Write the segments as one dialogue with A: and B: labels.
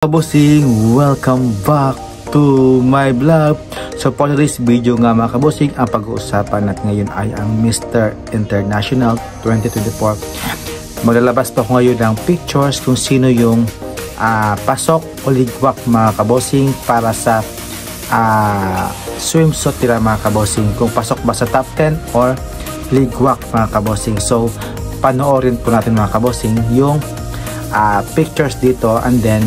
A: Kabusing, welcome back to my vlog. So for today's video nga mga kabusing, ang pag-uusapan natin ngayon ay ang Mr. International 2024. Maglalabas pa ako ngayon ng pictures kung sino yung pasok o ligwak mga kabusing para sa swimsuit nila mga kabusing. Kung pasok ba sa top 10 or ligwak mga kabusing. So panoorin po natin mga kabusing yung pictures dito, and then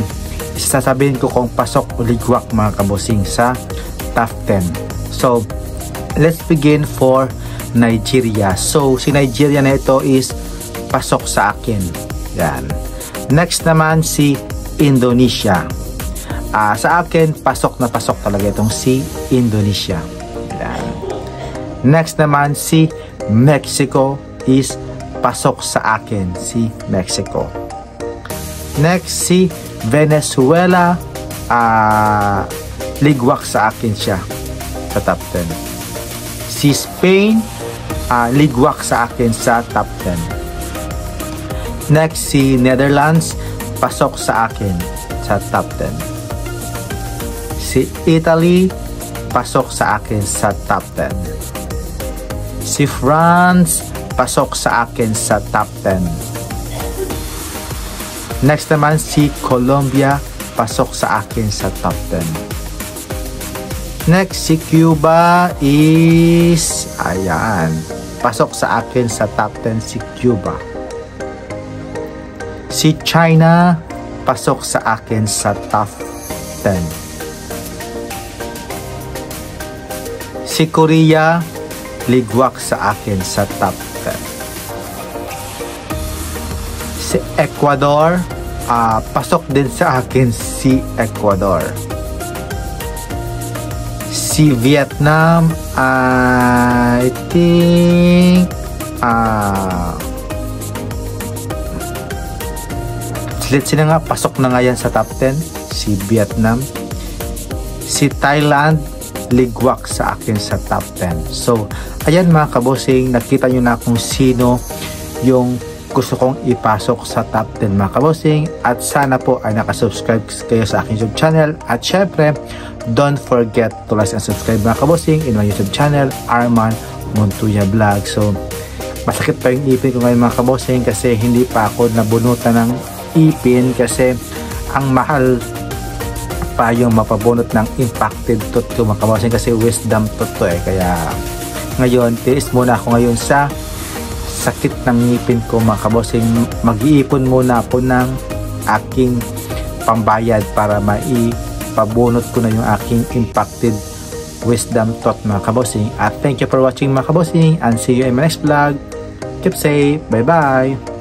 A: sasabihin ko kung pasok o ligwak mga kabosing sa top 10. So let's begin for Nigeria. So si Nigeria na ito is pasok sa akin. Yan. Next naman si Indonesia. Sa akin pasok na pasok talaga itong si Indonesia. Yan. Next naman si Mexico is pasok sa akin, si Mexico. Next si Venezuela, ligwak sa akin siya sa top 10. Si Spain, ligwak sa akin sa top 10. Next si Netherlands, pasok sa akin sa top 10. Si Italy, pasok sa akin sa top 10. Si France, pasok sa akin sa top 10. Next naman si Colombia, pasok sa akin sa top 10. Next si Cuba is, ayan, pasok sa akin sa top 10 si Cuba. Si China, pasok sa akin sa top 10. Si Korea, ligwak sa akin sa top 10. Si Ecuador, pasok din sa akin si Ecuador. Si Vietnam, I think let's see na nga, pasok na nga yan sa top 10 si Vietnam. Si Thailand, ligwak sa akin sa top 10. So ayan mga kabosing, nakita nyo na kung sino yung gusto kong ipasok sa top 10 mga kabosing, at sana po ay nakasubscribe kayo sa aking YouTube channel, at syempre don't forget to like and subscribe mga kabosing in my YouTube channel, Arman Montuya Vlog. So masakit pa yung ipin ko ngayon mga kabosing kasi hindi pa ako nabunutan ng ipin, kasi ang mahal pa yung mapabunot ng impacted tooth ko mga kabosing, kasi wisdom tooth to kaya ngayon tiis muna ako ngayon sa sakit ng ngipin ko mga kabosing. Mag-iipon muna po ng aking pambayad para maipabunot ko na yung aking impacted wisdom tooth mga kabosing. At thank you for watching mga kabosing, and see you in my next vlog. Keep safe. Bye bye.